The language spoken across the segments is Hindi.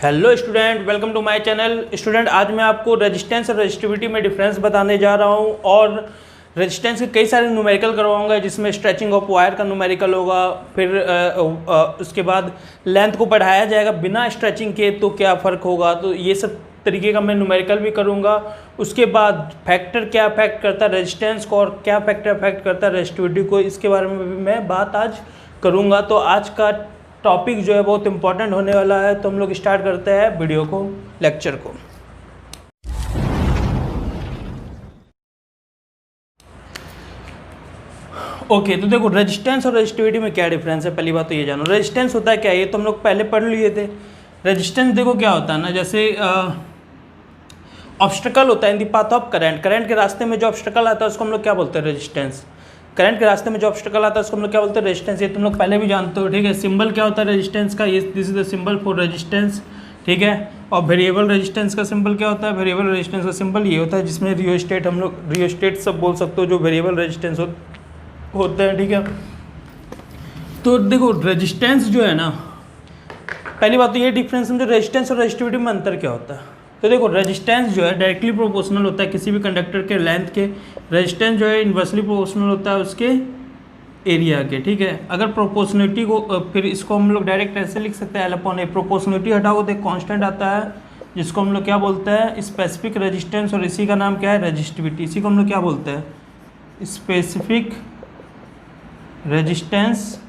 Hello student, welcome to my channel. Student, आज मैं आपको रेजिस्टेंस और रेजिस्टिविटी में डिफरेंस बताने जा रहा हूं और रेजिस्टेंस के कई सारे न्यूमेरिकल करवाऊंगा, जिसमें स्ट्रेचिंग ऑफ वायर का न्यूमेरिकल होगा। फिर उसके बाद लेंथ को बढ़ाया जाएगा बिना स्ट्रेचिंग के, तो क्या फ़र्क होगा, तो ये सब तरीके का मैं न्यूमेरिकल भी करूँगा। उसके बाद फैक्टर क्या अफेक्ट करता है रेजिस्टेंस को और क्या फैक्टर अफेक्ट करता है रेजिस्टिविटी को, इसके बारे में भी मैं बात आज करूँगा। तो आज का टॉपिक जो है बहुत इंपॉर्टेंट होने वाला है, तो हम लोग स्टार्ट करते हैं वीडियो को, लेक्चर को। ओके, तो देखो रेजिस्टेंस और रेजिस्टिविटी में क्या डिफरेंस है। पहली बात तो ये जानो, रेजिस्टेंस होता है क्या, ये तो हम लोग पहले पढ़ लिए थे। रेजिस्टेंस देखो क्या होता है ना, जैसे ऑब्स्टेकल होता है in the path of current. Current के रास्ते में जो ऑब्स्टेकल आता है उसको हम लोग क्या बोलते हैं, रेजिस्टेंस। करंट के रास्ते में जो ऑब्स्टेकल आता है उसको हम लोग क्या बोलते हैं, रेजिस्टेंस। ये तुम लोग पहले भी जानते हो, ठीक है। सिंबल क्या होता है रेजिस्टेंस का, ये this is the symbol for resistance, ठीक है। और वेरिएबल रेजिस्टेंस का सिंबल क्या होता है, वेरिएबल रेजिस्टेंस का सिंबल ये होता है जिसमें रियोस्टेट, हम लोग रियोस्टेट सब बोल सकते हो, जो वेरिएबल रेजिस्टेंस होते हैं, ठीक है। तो देखो रेजिस्टेंस जो है ना, पहली बात तो ये डिफरेंस समझो, रेजिस्टेंस और रेजिस्टिविटी में अंतर क्या होता है। तो देखो रेजिस्टेंस जो है डायरेक्टली प्रोपोर्शनल होता है किसी भी कंडक्टर के लेंथ के। रेजिस्टेंस जो है इन्वर्सली प्रोपोर्शनल होता है उसके एरिया के, ठीक है। अगर प्रोपोर्शनलिटी को, फिर इसको हम लोग डायरेक्ट ऐसे लिख सकते हैं, L/A। प्रोपोर्शनलिटी हटाओ तो एक कांस्टेंट आता है जिसको हम लोग क्या बोलते हैं, स्पेसिफिक रेजिस्टेंस, और इसी का नाम क्या है, रेजिस्टिविटी। इसी को हम लोग क्या बोलते हैं, स्पेसिफिक रेजिस्टेंस,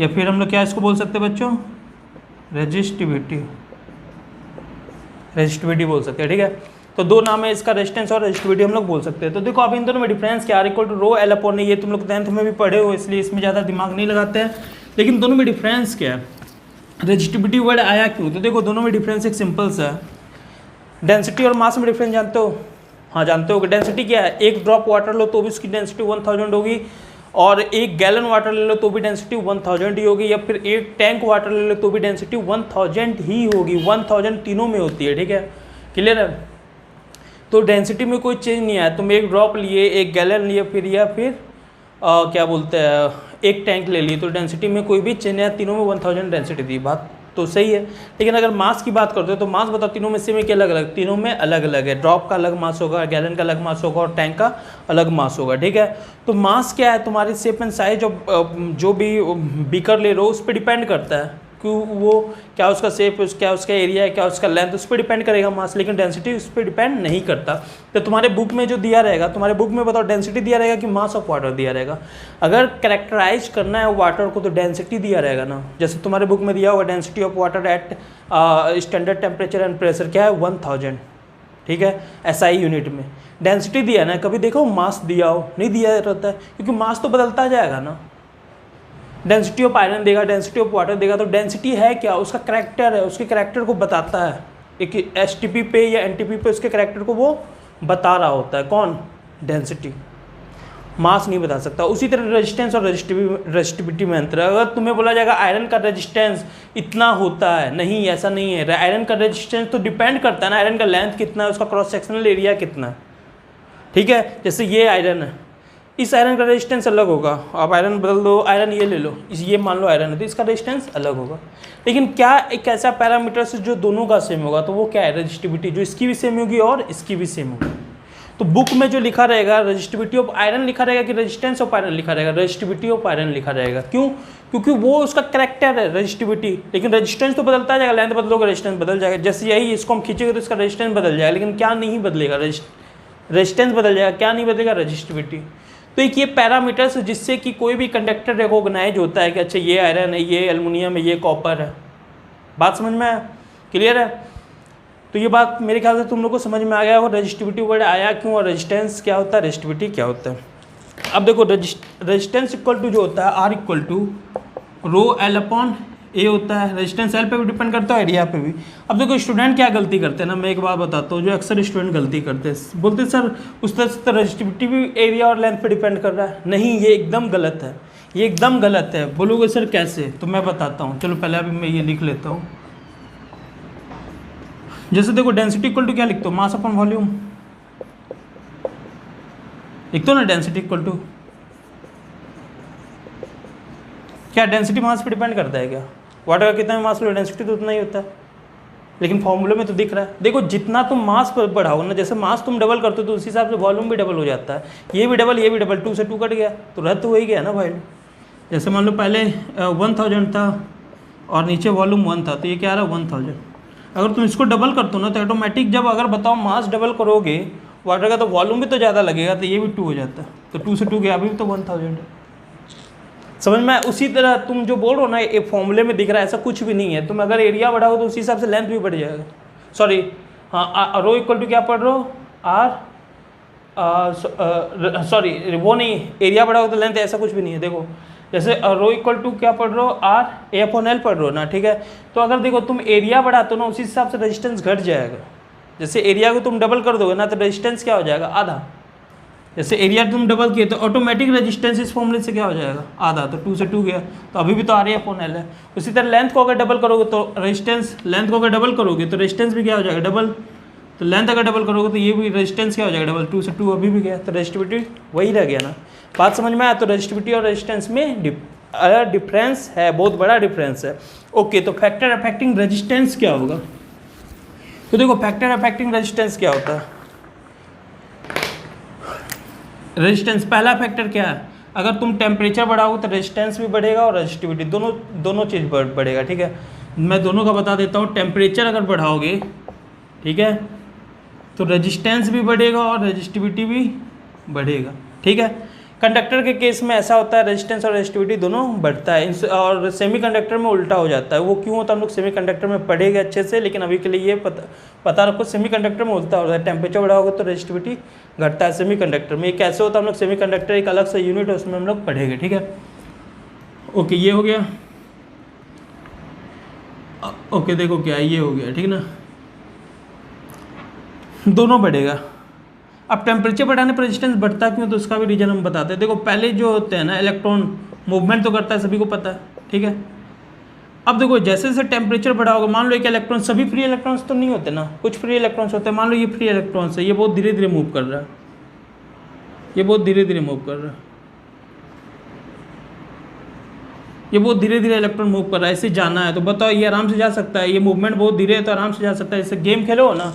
या फिर हम लोग क्या इसको बोल सकते हैं बच्चों, रेजिस्टिविटी बोल सकते हैं, ठीक है। तो दो नाम है इसका, रेजिस्टेंस और रेजिस्टिविटी हम लोग बोल सकते हैं। तो देखो अब इन दोनों में डिफरेंस क्या, R = रो L/A। ये तुम लोग 10th में भी पढ़े हो, इसलिए इसमें ज़्यादा दिमाग नहीं लगाते हैं, लेकिन दोनों में डिफरेंस क्या है, रेजिस्टिविटी वर्ड आया क्यों। तो देखो दोनों में डिफरेंस एक सिंपल सा है, डेंसिटी और मास में डिफरेंस जानते हो, हाँ जानते हो। डेंसिटी क्या है, एक ड्रॉप वाटर लो तो भी उसकी डेंसिटी 1000 होगी, और एक गैलन वाटर ले लो तो भी डेंसिटी 1000 ही होगी, या फिर एक टैंक वाटर ले लो तो भी डेंसिटी 1000 ही होगी। 1000 तीनों में होती है, ठीक है, क्लियर है। तो डेंसिटी में कोई चेंज नहीं आया। तुम एक ड्रॉप लिए, एक गैलन लिए, फिर या फिर क्या बोलते हैं एक टैंक ले लिए, तो डेंसिटी में कोई भी चेंज नहीं आया, तीनों में 1000 डेंसिटी थी, बात तो सही है। लेकिन अगर मास की बात करते हो तो मास बताओ तीनों में से में क्या अलग अलग, तीनों में अलग अलग है। ड्रॉप का अलग मास होगा, गैलन का अलग मास होगा, और टैंक का अलग मास होगा, ठीक है। तो मास क्या है, तुम्हारी शेप एंड साइज जो भी बीकर ले रहे हो उस पर डिपेंड करता है, क्यों वो क्या उसका शेप, क्या उसका एरिया है, क्या उसका लेंथ, उस पर डिपेंड करेगा मास। लेकिन डेंसिटी उस पर डिपेंड नहीं करता। तो तुम्हारे बुक में जो दिया रहेगा, तुम्हारे बुक में बताओ डेंसिटी दिया रहेगा कि मास ऑफ वाटर दिया रहेगा। अगर कैरेक्टराइज करना है वाटर को तो डेंसिटी दिया रहेगा ना। जैसे तुम्हारे बुक में दिया होगा density of water at standard temperature and pressure क्या है, 1000, ठीक है, SI यूनिट में डेंसिटी दिया ना। कभी देखो मास दिया हो, नहीं दिया रहता है, क्योंकि मास तो बदलता जाएगा ना। डेंसिटी ऑफ आयरन देगा, डेंसिटी ऑफ वाटर देगा, तो डेंसिटी है क्या, उसका करैक्टर है, उसके करैक्टर को बताता है। एक STP पे या NTP पे उसके करैक्टर को वो बता रहा होता है, कौन, डेंसिटी। मास नहीं बता सकता। उसी तरह रेजिस्टेंस और रेजिस्टिविटी में अंतर है। अगर तुम्हें बोला जाएगा आयरन का रेजिस्टेंस इतना होता है, नहीं, ऐसा नहीं है। आयरन का रेजिस्टेंस तो डिपेंड करता है ना, आयरन का लेंथ कितना है, उसका क्रॉस सेक्शनल एरिया कितना है, ठीक है। जैसे ये आयरन है, इस आयरन का रेजिस्टेंस अलग होगा। आप आयरन बदल दो, आयरन ये ले लो, ये मान लो आयरन है, तो इसका रेजिस्टेंस अलग होगा। लेकिन क्या एक ऐसा पैरामीटर से जो दोनों का सेम होगा, तो वो क्या है, रेजिस्टिविटी, जो इसकी भी सेम होगी और इसकी भी सेम होगी। तो बुक में जो लिखा रहेगा रेजिस्टिविटी ऑफ आयरन लिखा रहेगा कि रेजिस्टेंस ऑफ आयरन लिखा रहेगा, रेजिस्टिविटी ऑफ आयरन लिखा रहेगा। क्यों, क्योंकि वो उसका करैक्टर है रेजिस्टिविटी। लेकिन रेजिस्टेंस तो बदलता जाएगा, लेंथ बदलोगे रेजिस्टेंस बदल जाएगा। जैसे यही इसको हम खींचेंगे तो इसका रेजिस्टेंस बदल जाएगा, लेकिन क्या नहीं बदलेगा, रेजिस्टेंस बदल जाएगा, क्या नहीं बदलेगा, रेजिस्टिविटी। तो एक ये पैरामीटर्स जिससे कि कोई भी कंडक्टर रिकॉग्नाइज होता है कि अच्छा ये आयरन है, ये एल्युमिनियम है, ये कॉपर है। बात समझ में आया, क्लियर है। तो ये बात मेरे ख्याल से तुम लोग को समझ में आ गया और रेजिस्टिविटी वर्ड आया क्यों, और रेजिस्टेंस क्या होता है, रेजिस्टिविटी क्या होता है। अब देखो रेजिस्टेंस इक्वल टू जो होता है, R = रो L/A होता है। रेजिस्टेंस L पे भी डिपेंड करता है, एरिया पे भी। अब देखो स्टूडेंट क्या गलती करते हैं ना, मैं एक बात बताता हूँ, जो अक्सर स्टूडेंट गलती करते हैं, बोलते हैं सर उस तरह से रेजिस्टिविटी भी एरिया और लेंथ पे डिपेंड कर रहा है। नहीं, ये एकदम गलत है, ये एकदम गलत है। बोलोगे सर कैसे, तो मैं बताता हूँ। चलो पहले अभी मैं ये लिख लेता हूँ। जैसे देखो डेंसिटी इक्वल टू क्या लिखते हो, मास अपॉन वॉल्यूम लिखते हो ना। डेंसिटी इक्वल टू क्या, डेंसिटी मास पे डिपेंड करता है क्या, वाटर का कितना भी मास लो डेंसिटी तो उतना ही होता है। लेकिन फॉर्मूले में तो दिख रहा है। देखो जितना तुम मास बढ़ाओ ना, जैसे मास तुम डबल करते हो तो उस हिसाब से वॉल्यूम भी डबल हो जाता है। ये भी डबल 2 से 2 कट गया तो रद्द हो ही गया ना भाई। जैसे मान लो पहले 1000 था और नीचे वॉल्यूम 1 था, तो ये क्या आ रहा है 1000। अगर तुम इसको डबल करते हो ना तो ऑटोमेटिक जब अगर बताओ मास डबल करोगे वाटर का तो वॉल्यूम भी तो ज़्यादा लगेगा, तो ये भी 2 हो जाता है। तो 2 से 2 गया, अभी भी तो 1000 है। समझ में? उसी तरह तुम जो बोल रहे हो ना एक फॉर्मूले में दिख रहा है, ऐसा कुछ भी नहीं है। तुम अगर एरिया बढ़ाओ तो उसी हिसाब से लेंथ भी बढ़ जाएगा। सॉरी, हाँ, रो इक्वल टू क्या पढ़ रहे हो आर, सॉरी वो नहीं, एरिया बढ़ाओ तो लेंथ, ऐसा कुछ भी नहीं है। देखो जैसे रो इक्वल टू क्या पढ़ रहे हो आर ए अपॉन एल पढ़ रहे हो ना, ठीक है। तो अगर देखो तुम एरिया बढ़ाते हो ना उसी हिसाब से रेजिस्टेंस घट जाएगा। जैसे एरिया को तुम डबल कर दोगे ना तो रेजिस्टेंस क्या हो जाएगा आधा। जैसे एरिया तुम डबल किए तो ऑटोमेटिक रेजिस्टेंस इस फॉर्मूले से क्या हो जाएगा आधा, तो 2 से 2 गया, तो अभी भी तो आर ए अपॉन एल है। उसी तरह लेंथ को अगर डबल करोगे तो रेजिस्टेंस, लेंथ को अगर डबल करोगे तो रेजिस्टेंस भी क्या हो जाएगा डबल। तो लेंथ अगर डबल करोगे तो ये भी रेजिस्टेंस क्या हो जाएगा डबल, 2 से 2 अभी भी गया, तो रेजिस्टिविटी वही रह गया ना। बात समझ में आया? तो रेजिस्टिविटी और रेजिस्टेंस में डिफरेंस है, बहुत बड़ा डिफरेंस है। ओके, तो फैक्टर अफेक्टिंग रेजिस्टेंस क्या होगा? तो देखो फैक्टर अफेक्टिंग रेजिस्टेंस क्या होता है। रेजिस्टेंस पहला फैक्टर क्या है, अगर तुम टेम्परेचर बढ़ाओगे तो रेजिस्टेंस भी बढ़ेगा और रेजिस्टिविटी दोनों चीज़ बढ़ेगा, ठीक है। मैं दोनों का बता देता हूँ। टेम्परेचर अगर बढ़ाओगे, ठीक है, तो रेजिस्टेंस भी बढ़ेगा और रेजिस्टिविटी भी बढ़ेगा, ठीक है। कंडक्टर के केस में ऐसा होता है, रेजिस्टेंस और रेजिस्टिविटी दोनों बढ़ता है, और सेमीकंडक्टर में उल्टा हो जाता है। वो क्यों होता है हम लोग सेमीकंडक्टर में पढ़ेंगे अच्छे से, लेकिन अभी के लिए ये पता रखो सेमीकंडक्टर में उल्टा होता है। टेम्परेचर बढ़ाओगे तो रेजिस्टिविटी घटता है सेमीकंडक्टर में। ये कैसे होता है हम लोग सेमीकंडक्टर एक अलग से यूनिट है उसमें हम लोग पढ़ेंगे, ठीक है। ओके, ये हो गया। ओके देखो क्या ये हो गया, ठीक ना, दोनों बढ़ेगा। अब टेम्परेचर बढ़ाने पर रेजिस्टेंस बढ़ता क्यों, तो उसका भी रीजन हम बताते हैं। देखो पहले जो होते हैं ना इलेक्ट्रॉन मूवमेंट तो करता है, सभी को पता है, ठीक है। अब देखो जैसे जैसे टेम्परेचर बढ़ाओगे, मान लो एक इलेक्ट्रॉन, सभी फ्री इलेक्ट्रॉन्स तो नहीं होते ना, कुछ फ्री इलेक्ट्रॉन्स होते हैं। मान लो ये फ्री इलेक्ट्रॉन्स है, ये बहुत धीरे धीरे मूव कर रहा है, ये बहुत धीरे धीरे मूव कर रहा है, ये बहुत धीरे धीरे इलेक्ट्रॉन मूव कर रहा है। इसे जाना है तो बताओ ये आराम से जा सकता है, ये मूवमेंट बहुत धीरे है तो आराम से जा सकता है। जैसे गेम खेलो ना,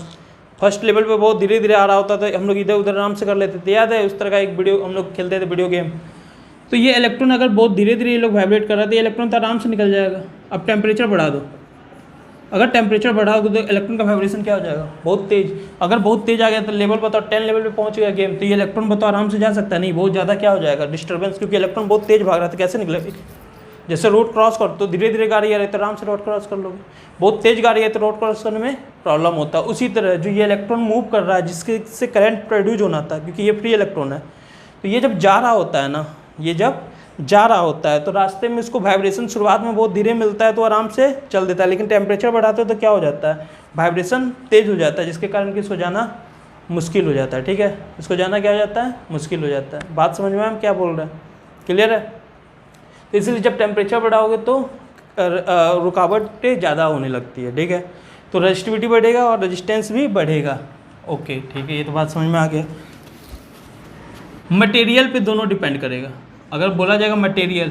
फर्स्ट लेवल पे बहुत धीरे धीरे आ रहा होता था, हम लोग इधर उधर आराम से कर लेते थे, याद है उस तरह का एक वीडियो हम लोग खेलते थे वीडियो गेम। तो ये इलेक्ट्रॉन अगर बहुत धीरे धीरे ये लोग वाइब्रेट कर रहे थे, इलेक्ट्रॉन तो आराम से निकल जाएगा। अब टेम्परेचर बढ़ा दो, अगर टेम्परेचर बढ़ाओगे तो इलेक्ट्रॉन का वाइब्रेशन क्या हो जाएगा बहुत तेज। अगर बहुत तेज आ गया तो लेवल बताओ 10 लेवल पे पहुंच गया गेम, तो ये इलेक्ट्रॉन बताओ आराम से जा सकता है नहीं, बहुत ज़्यादा क्या हो जाएगा डिस्टर्बेंस, क्योंकि इलेक्ट्रॉन बहुत तेज भाग रहा था, कैसे निकले। जैसे रोड क्रॉस कर तो धीरे धीरे गाड़ी आ रही है तो आराम से रोड क्रॉस कर लोगे, बहुत तेज गाड़ी है तो रोड क्रॉस करने में प्रॉब्लम होता है। उसी तरह जो ये इलेक्ट्रॉन मूव कर रहा है जिसके से करंट प्रोड्यूस होना था, क्योंकि ये फ्री इलेक्ट्रॉन है, तो ये जब जा रहा होता है ना, ये जब जा रहा होता है तो रास्ते में इसको वाइब्रेशन शुरुआत में बहुत धीरे मिलता है तो आराम से चल देता है, लेकिन टेम्परेचर बढ़ाते हो तो क्या हो जाता है, वाइब्रेशन तेज हो जाता है, जिसके कारण कि इसको जाना मुश्किल हो जाता है, ठीक है। इसको जाना क्या हो जाता है, मुश्किल हो जाता है। बात समझ में हम क्या बोल रहे हैं, क्लियर है। तो इसलिए जब टेम्परेचर बढ़ाओगे तो रुकावटें ज़्यादा होने लगती है, ठीक है। तो रेजिस्टिविटी बढ़ेगा और रेजिस्टेंस भी बढ़ेगा। ओके ठीक है, ये तो बात समझ में आ गया। मटेरियल पे दोनों डिपेंड करेगा। अगर बोला जाएगा मटेरियल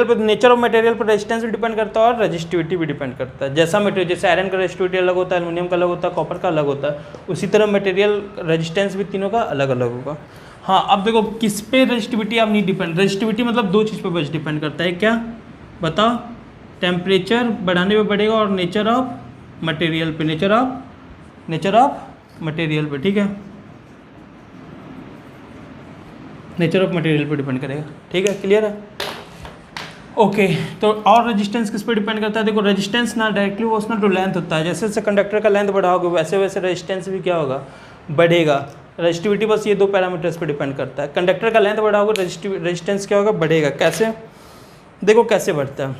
पे, नेचर ऑफ मटेरियल पर रेजिस्टेंस भी डिपेंड करता है और रेजिस्टिविटी भी डिपेंड करता है। जैसा मटेरियल, जैसे आयरन का रेजिस्टिविटी अलग होता है, एल्युमिनियम का अलग होता है, कॉपर का अलग होता है, उसी तरह मटेरियल रेजिस्टेंस भी तीनों का अलग अलग होगा। हाँ, अब देखो किस पे रेजिस्टिविटी अब नहीं डिपेंड, रेजिस्टिविटी मतलब दो चीज़ पे बस डिपेंड करता है, क्या बताओ, टेम्परेचर बढ़ाने पे बढ़ेगा और नेचर ऑफ मटेरियल पे, नेचर ऑफ मटेरियल पे, ठीक है, नेचर ऑफ मटेरियल पे डिपेंड करेगा, ठीक है, क्लियर है। ओके तो और रेजिस्टेंस किस पे डिपेंड करता है, देखो रेजिस्टेंस ना डायरेक्टली प्रोपोर्शनल टू लेंथ होता है, जैसे जैसे कंडक्टर का लेंथ बढ़ाओगे वैसे वैसे रेजिस्टेंस भी क्या होगा, बढ़ेगा। रेजिस्टिविटी बस ये दो पैरामीटर्स पे डिपेंड करता है, कंडक्टर का लेंथ बढ़ाओगे रेजिस्टेंस क्या होगा, बढ़ेगा। कैसे, देखो कैसे बढ़ता है,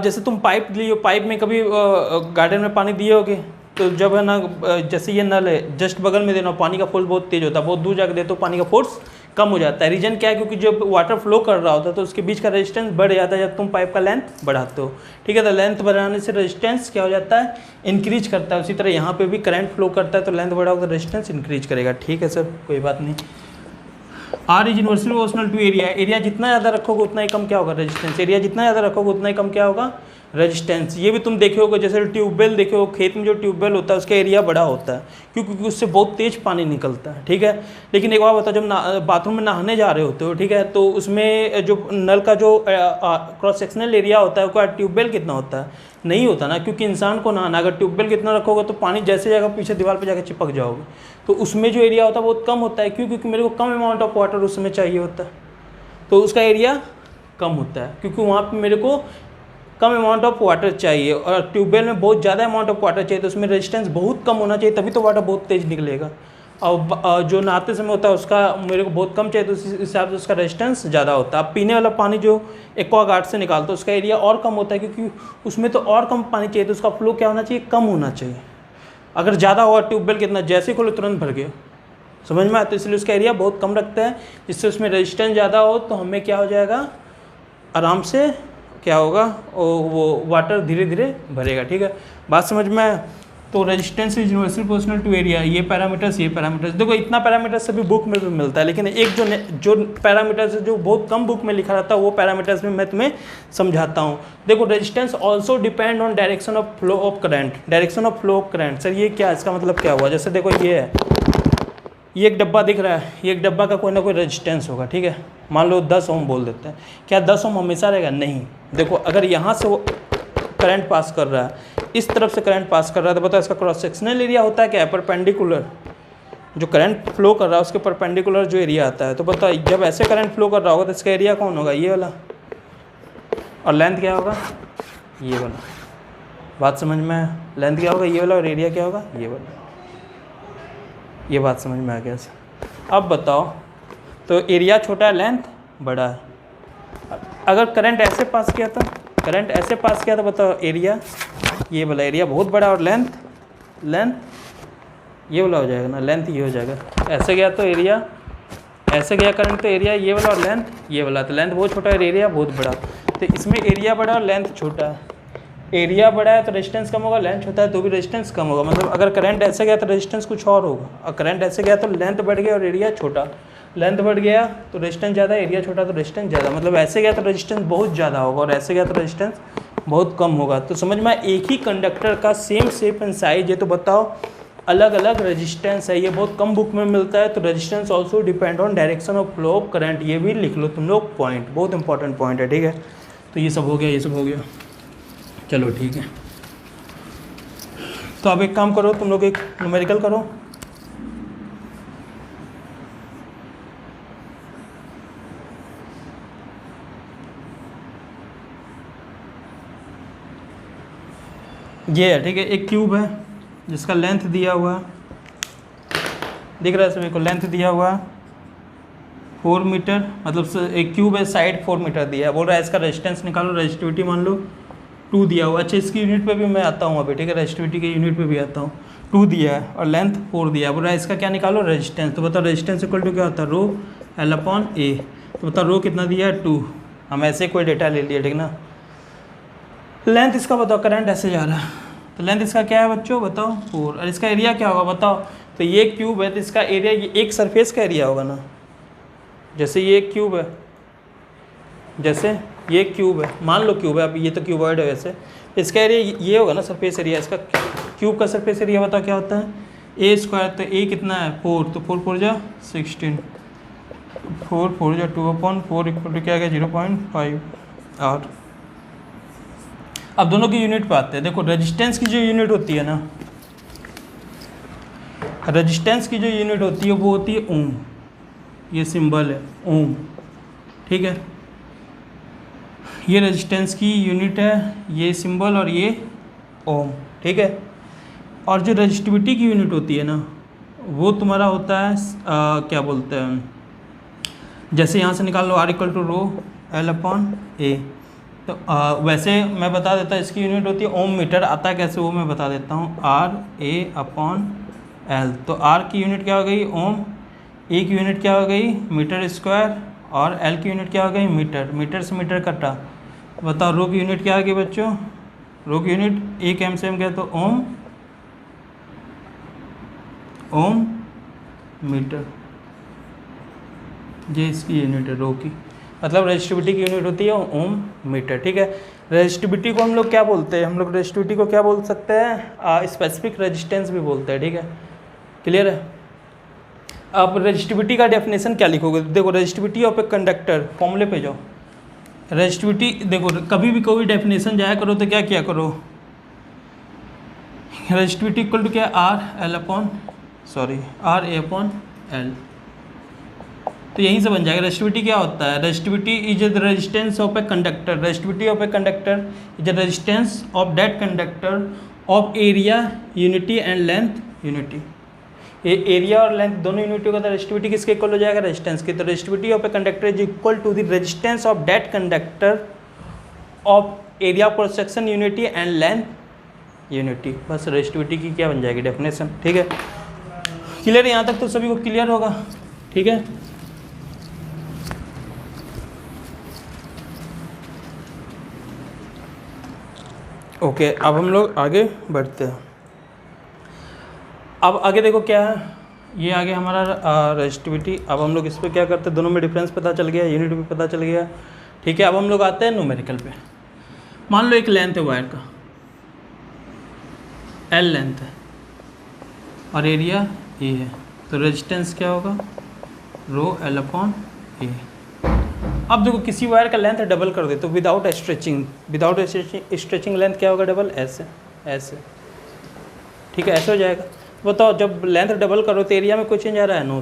जैसे तुम पाइप लिए, पाइप में कभी गार्डन में पानी दिए होगे, तो जब है ना, जैसे ये नल है जस्ट बगल में देना, पानी का फोर्स बहुत तेज होता है, बहुत दूर जाकर दे तो पानी का फोर्स कम हो जाता है। रीजन क्या है, क्योंकि जब वाटर फ्लो कर रहा होता है तो उसके बीच का रेजिस्टेंस बढ़ जाता है जब तुम पाइप का लेंथ बढ़ाते हो, ठीक है। तो लेंथ बढ़ाने से रेजिस्टेंस क्या हो जाता है, इंक्रीज करता है। उसी तरह यहाँ पे भी करंट फ्लो करता है तो लेंथ बढ़ाओगे तो रेजिस्टेंस इंक्रीज करेगा, ठीक है सर, कोई बात नहीं। R is inversely proportional to area. Area जितना ज़्यादा रखोगे उतना ही कम क्या होगा, रेजिस्टेंस। एरिया जितना ज़्यादा रखोगे उतना ही कम क्या होगा, रेजिस्टेंस। ये भी तुम देखे होगे, जैसे ट्यूबवेल देखे हो, खेत में जो ट्यूबवेल होता है उसका एरिया बड़ा होता है क्योंकि उससे बहुत तेज पानी निकलता है, ठीक है। लेकिन एक बार बताओ, जब बाथरूम में नहाने जा रहे होते हो, ठीक है, तो उसमें जो नल का जो क्रॉस सेक्शनल एरिया होता है उसका ट्यूबवेल कितना होता है, नहीं होता ना, क्योंकि इंसान को नहाना, अगर ट्यूबवेल कितना रखोगे तो पानी जैसे जाएगा पीछे दीवार पर जाकर चिपक जाओगे, तो उसमें जो एरिया होता है बहुत कम होता है। क्यों? क्योंकि मेरे को कम अमाउंट ऑफ वाटर उस समय चाहिए होता है, तो उसका एरिया कम होता है क्योंकि वहाँ पे मेरे को कम अमाउंट ऑफ वाटर चाहिए। और ट्यूबवेल में बहुत ज़्यादा अमाउंट ऑफ वाटर चाहिए, तो उसमें रेजिस्टेंस बहुत कम होना चाहिए, तभी तो वाटर बहुत तेज़ निकलेगा। और जो नहाते समय होता है उसका मेरे को बहुत कम चाहिए, तो उस हिसाब से उसका रेजिस्टेंस ज़्यादा होता है। अब पीने वाला पानी जो एक्वागार्ड से निकालते हो उसका एरिया और कम होता है क्योंकि उसमें तो और कम पानी चाहिए, तो उसका फ्लो क्या होना चाहिए, कम होना चाहिए। अगर ज़्यादा हुआ ट्यूबवेल कितना, जैसे ही खोलो तुरंत भर गया, समझ में आया। तो इसलिए उसका एरिया बहुत कम रखता है, जिससे उसमें रेजिस्टेंस ज़्यादा हो तो हमें क्या हो जाएगा, आराम से क्या होगा, वो वाटर धीरे धीरे भरेगा, ठीक है। बात समझ में आया। तो resistance is universal proportional to area, ये पैरामीटर्स, ये पैरामीटर्स। देखो इतना पैरामीटर्स सभी बुक में भी मिलता है, लेकिन एक जो पैरामीटर्स जो बहुत कम बुक में लिखा रहता है वो पैरामीटर्स में मैं तुम्हें समझाता हूँ। देखो resistance also depend on direction of flow of current. Direction of flow of current, sir ये क्या, इसका मतलब क्या हुआ? जैसे देखो ये है, ये एक डब्बा दिख रहा है, ये एक डब्बा का कोई ना कोई रेजिस्टेंस होगा, ठीक है। मान लो 10 ओम बोल देते हैं, क्या 10 ओम हमेशा रहेगा? नहीं। देखो अगर यहाँ से वो करंट पास कर रहा है, इस तरफ से करंट पास कर रहा है, तो बताओ इसका क्रॉस सेक्शनल एरिया होता है क्या है, परपेंडिकुलर। जो करंट फ्लो कर रहा है उसके परपेंडिकुलर जो एरिया आता है, तो बताओ जब ऐसे करंट फ्लो कर रहा होगा तो इसका एरिया कौन होगा, ये वाला, और लेंथ क्या होगा, ये वाला। बात समझ में आया? लेंथ क्या होगा, ये वाला, और एरिया क्या होगा, ये वाला। ये बात समझ में आ गया सर। अब बताओ, तो एरिया छोटा है, लेंथ बड़ा है। अगर करंट ऐसे पास किया था, करंट ऐसे पास किया था, बताओ एरिया, ये वाला एरिया बहुत बड़ा, और लेंथ ये वाला हो जाएगा ना, लेंथ ये हो जाएगा। ऐसे गया तो एरिया, ऐसे गया करंट तो एरिया ये वाला, और लेंथ ये वाला, तो लेंथ बहुत छोटा है, एरिया बहुत बड़ा। तो इसमें एरिया बड़ा और लेंथ छोटा है। एरिया बड़ा है तो रेजिस्टेंस कम होगा, लेंथ छोटा है तो भी रेजिस्टेंस कम होगा। मतलब अगर करंट ऐसे गया तो रेजिस्टेंस कुछ और होगा, और करंट ऐसे गया तो लेंथ बढ़ गया और एरिया छोटा। लेंथ बढ़ गया तो रेजिस्टेंस ज़्यादा, एरिया छोटा तो रेजिस्टेंस ज़्यादा। मतलब ऐसे गया तो रेजिस्टेंस बहुत ज़्यादा होगा और ऐसे गया तो रेजिस्टेंस बहुत कम होगा। तो समझ में, एक ही कंडक्टर का सेम शेप एंड साइज है, तो बताओ अलग अलग रेजिस्टेंस है। ये बहुत कम बुक में मिलता है। तो resistance also depend on direction of flow of current, ये भी लिख लो तुम लोग पॉइंट, बहुत इंपॉर्टेंट पॉइंट है, ठीक है। तो ये सब हो गया, ये सब हो गया, चलो ठीक है। तो अब एक काम करो, तुम लोग एक न्यूमेरिकल करो। ये है, ठीक है, एक क्यूब है जिसका लेंथ दिया हुआ है, दिख रहा है सभी को, लेंथ दिया हुआ है 4 मीटर, मतलब एक क्यूब है, साइड 4 मीटर दिया है। बोल रहा है इसका रेजिस्टेंस निकालो, रेजिस्टिविटी मान लो 2 दिया हुआ। अच्छा इसकी यूनिट पे भी मैं आता हूँ अभी, ठीक है, रेजिस्टिविटी के यूनिट पे भी आता हूँ। 2 दिया है और लेंथ 4 दिया है। बोल रहा है इसका क्या निकालो, रेजिस्टेंस। तो बताओ रेजिस्टेंस इक्वल टू क्या होता है, रो एल अपॉन ए। तो बताओ रो कितना दिया है, 2। हम ऐसे कोई डेटा ले लिया, ठीक ना। लेंथ इसका बताओ, करंट ऐसे जा रहा है, तो लेंथ इसका क्या है बच्चों, बताओ 4। और इसका एरिया क्या होगा बताओ। तो ये क्यूब है तो इसका एरिया, ये एक सरफेस का एरिया होगा ना। जैसे ये एक क्यूब है, जैसे ये क्यूब है, मान लो क्यूब है, अब ये तो क्यूबॉइड है वैसे, इसका एरिया ये होगा ना, सरफेस एरिया। इसका क्यूब का सरफेस एरिया बताओ क्या होता है, ए स्क्वायर। तो ए कितना है, 4, तो 4 4 जा 16, 4 4 जा 2/4 इक्वल टू क्या गया, 0.5 आर। अब दोनों की यूनिट पे आते हैं। देखो रेजिस्टेंस की जो यूनिट होती है ना, रेजिस्टेंस की जो यूनिट होती है वो होती है ओम। ये सिंबल है ओम, ठीक है। ये रेजिस्टेंस की यूनिट है, ये सिंबल और ये ओम, ठीक है। और जो रेजिस्टिविटी की यूनिट होती है ना, वो तुम्हारा होता है क्या बोलते हैं, जैसे यहाँ से निकाल लो, R equal to rho L upon A. तो वैसे मैं बता देता, इसकी यूनिट होती है ओम मीटर। आता है कैसे वो मैं बता देता हूँ, आर ए अपॉन एल। तो आर की यूनिट क्या हो गई, ओम। ए की यूनिट क्या हो गई, मीटर स्क्वायर। और एल की यूनिट क्या हो गई, मीटर। मीटर से मीटर कटा। बताओ रो की यूनिट क्या आ गई बच्चों, रो की यूनिट एक एम से एम क्या, तो ओम ओम मीटर। ये इसकी यूनिट है रो की, मतलब रेजिस्टिविटी की यूनिट होती है ओम मीटर। ठीक है, रेजिस्टिविटी को हम लोग क्या बोलते हैं, हम लोग रेजिस्टिविटी को क्या बोल सकते हैं, स्पेसिफिक रेजिस्टेंस भी बोलते हैं। ठीक है, क्लियर है। अब रेजिस्टिविटी का डेफिनेशन क्या लिखोगे, देखो रेजिस्टिविटी ऑफ ए कंडक्टर, फॉर्मूले पे जाओ। रेजिस्टिविटी देखो, कभी भी कोई डेफिनेशन जाया करो तो क्या किया करो, रेजिस्टिविटी इक्वल टू क्या, आर ए अपॉन एल, तो यहीं से बन जाएगा। रेजिस्टिविटी क्या होता है, resistivity is the resistance of a conductor, resistivity of a conductor is the resistance of that conductor of area unity and length unity. ये एरिया और लेंथ दोनों यूनिटियों का रेजिस्टिविटी किसके इक्वल हो जाएगा, रेजिस्टेंस की। तो resistivity of a conductor is equal to the resistance of that conductor of area cross section unity and length unity. बस रेजिस्टिविटी की क्या बन जाएगी डेफिनेशन। ठीक है, क्लियर है, यहाँ तक तो सभी को क्लियर होगा। ठीक है, ओके, अब हम लोग आगे बढ़ते हैं। अब आगे देखो क्या है, ये आगे हमारा रेजिस्टिविटी। अब हम लोग इस पर क्या करते हैं, दोनों में डिफरेंस पता चल गया, यूनिट भी पता चल गया। ठीक है, अब हम लोग आते हैं न्यूमेरिकल पे। मान लो एक लेंथ है वायर का, एल लेंथ है और एरिया ए है, तो रेजिस्टेंस क्या होगा, रो एल अपॉन ए। अब देखो किसी वायर का लेंथ डबल कर दे तो विदाउट स्ट्रेचिंग लेंथ क्या होगा, डबल, ऐसे। ठीक है, ऐसे हो जाएगा। बताओ जब लेंथ डबल करो तो एरिया में कोई चेंज आ रहा है, नो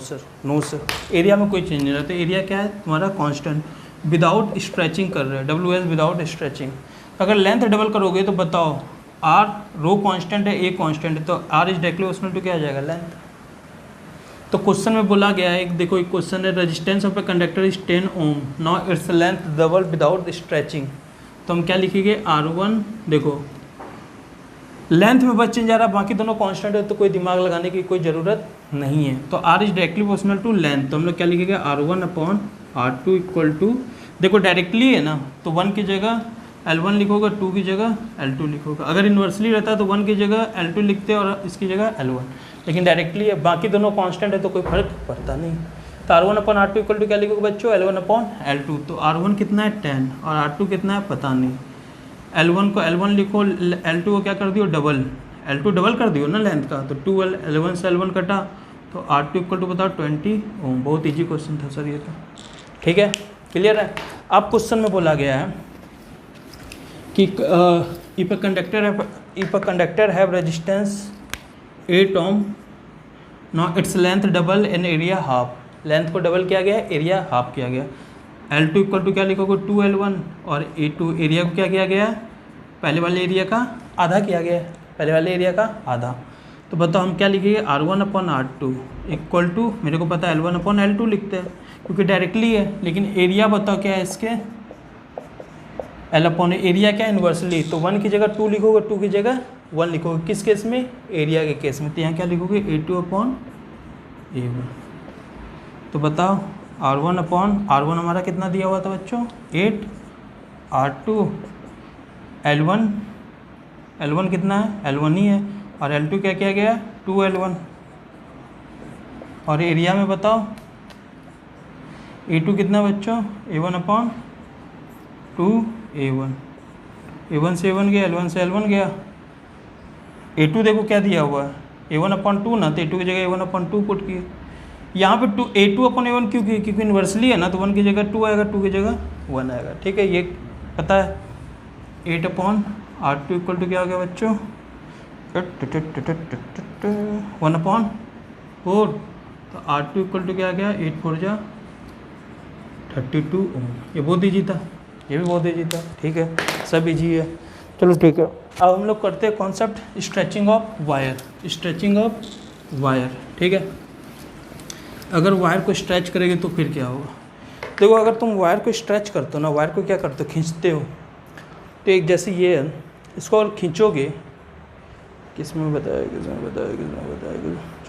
सर, एरिया में कोई चेंज नहीं रहा। तो एरिया क्या है तुम्हारा, कांस्टेंट, विदाउट स्ट्रेचिंग कर रहे हैं, WS विदाउट स्ट्रेचिंग। अगर लेंथ डबल करोगे तो बताओ, आर रो कांस्टेंट है, ए कांस्टेंट है, तो R is directly proportional to क्या आ जाएगा, लेंथ। तो क्वेश्चन में बोला गया है, देखो एक क्वेश्चन है, resistance of a conductor is 10 ohm, now its length double without stretching. तो हम क्या लिखेंगे, R1, देखो लेंथ में बस चेंज आ रहा है, बाकी दोनों कांस्टेंट है, तो कोई दिमाग लगाने की कोई ज़रूरत नहीं है। तो R is directly proportional to length, तो हम लोग क्या लिखेंगे, R1 upon R2 equal to, देखो डायरेक्टली है ना, तो 1 की जगह L1 लिखोगे, 2 की जगह L2 लिखोगे। अगर इन्वर्सली रहता तो 1 की जगह L2 लिखते और इसकी जगह L1, लेकिन डायरेक्टली है, बाकी दोनों कांस्टेंट है तो कोई फर्क पड़ता नहीं। तो R1 upon R2 equal to क्या लिखोगे बच्चों, L1 अपॉन L2। तो R1 कितना है 10 और R2 कितना है पता नहीं। L1 को L1 लिखो, L2 को क्या कर दियो, डबल, L2 डबल कर दियो ना लेंथ का, तो 2 L1 से L1 कटा, तो R2 इक्वल टू बताओ 20 ओम। बहुत ईजी क्वेश्चन था सर ये तो। ठीक है, क्लियर है। अब क्वेश्चन में बोला गया है कि if a conductor have resistance 8 ohm, now its length double and area half. Length को डबल किया गया है, एरिया हाफ किया गया। L2 इक्वल टू क्या लिखोगे, 2L1 और A2 एरिया को क्या किया गया है, पहले वाले एरिया का आधा किया गया है, पहले वाले एरिया का आधा। तो बताओ हम क्या लिखेंगे, R1 upon R2 equal to, मेरे को पता है L1 अपॉन L2 लिखते हैं क्योंकि डायरेक्टली है, लेकिन एरिया बताओ क्या है इसके, L अपॉन एरिया क्या है, इन्वर्सली। तो 1 की जगह 2 लिखोगे, 2 की जगह 1 लिखोगे, किस केस में, एरिया के केस में। तो यहाँ क्या लिखोगे, A2 अपॉन A1। तो बताओ R1 अपॉन R1 हमारा कितना दिया हुआ था बच्चों, 8, R2 L1 कितना है, L1 ही है, और L2 क्या किया गया, 2L1। और एरिया में बताओ A2 कितना बच्चों, A1 अपॉन 2A1। A1 से A1 गया, L1 से L1 गया। A2 देखो क्या दिया हुआ है, A1 अपॉन 2 ना, तो A2 की जगह A1 अपॉन 2 पुट किए। यहाँ पे A2 अपॉन A1 क्योंकि इन्वर्सली है ना, तो 1 की जगह 2 आएगा, 2 की जगह 1 आएगा। ठीक है, ये पता है। 8 अपॉन R2 इक्वल टू क्या हो गया बच्चों, 1 अपॉन 4। तो R2 इक्वल टू क्या आ गया, 8 4 जा 32 ओम। ये बहुत ईजी था, ये भी बहुत ईजी था। ठीक है, सब ईजी है। चलो ठीक है, अब हम लोग करते हैं कॉन्सेप्ट स्ट्रेचिंग ऑफ वायर। ठीक है, अगर वायर को स्ट्रेच करेंगे तो फिर क्या होगा, देखो अगर तुम वायर को स्ट्रेच करते हो ना, वायर को क्या करते हो, खींचते हो, तो एक जैसे ये है, इसको अगर खींचोगे, किसमें बताया,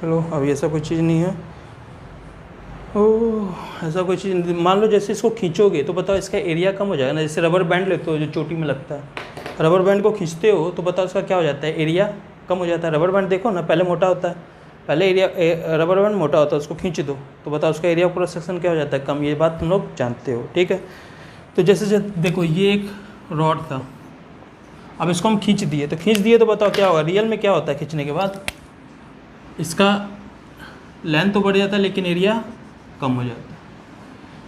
चलो अब ऐसा कोई चीज़ नहीं है, ओह ऐसा कोई चीज़ नहीं। मान लो जैसे इसको खींचोगे तो बताओ इसका एरिया कम हो जाएगा ना, जैसे रबर बैंड लेते हो जो चोटी में लगता है, रबर बैंड को खींचते हो तो बताओ इसका क्या हो जाता है, एरिया कम हो जाता है। रबर बैंड देखो ना, पहले मोटा होता है, पहले एरिया रबर बैंड मोटा होता है, उसको खींच दो तो बताओ उसका एरिया ऑफ क्रॉस सेक्शन क्या हो जाता है, कम। ये बात तुम लोग जानते हो, ठीक है। तो जैसे देखो ये एक रॉड था, अब इसको हम खींच दिए, तो खींच दिए तो बताओ क्या होगा, रियल में क्या होता है खींचने के बाद, इसका लेंथ तो बढ़ जाता है लेकिन एरिया कम हो जाता है।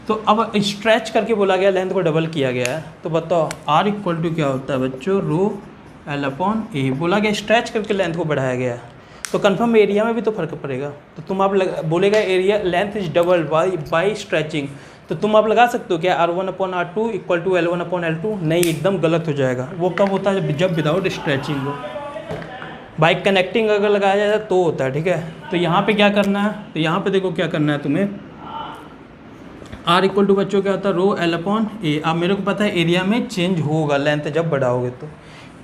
तो अब स्ट्रेच करके बोला गया, लेंथ को डबल किया गया है, तो बताओ R इक्वल टू क्या होता है बच्चों, रो L अपॉन ए। बोला गया स्ट्रेच करके लेंथ को बढ़ाया गया है, तो कंफर्म एरिया में भी तो फर्क पड़ेगा। तो तुम आप बोलेगा area length is double by stretching, तो तुम आप लगा सकते हो क्या R1 upon R2 equal to L1 upon L2, नहीं, एकदम गलत हो जाएगा। वो कब होता है, जब विदाउट स्ट्रेचिंग हो। बाई कनेक्टिंग अगर लगाया जाए तो होता है, ठीक है। तो यहाँ पे क्या करना है, तो यहाँ पे देखो क्या करना है तुम्हें, R इक्वल टू बच्चों क्या होता है, रो L अपॉन ए। अब मेरे को पता है एरिया में चेंज होगा लेंथ जब बढ़ाओगे, तो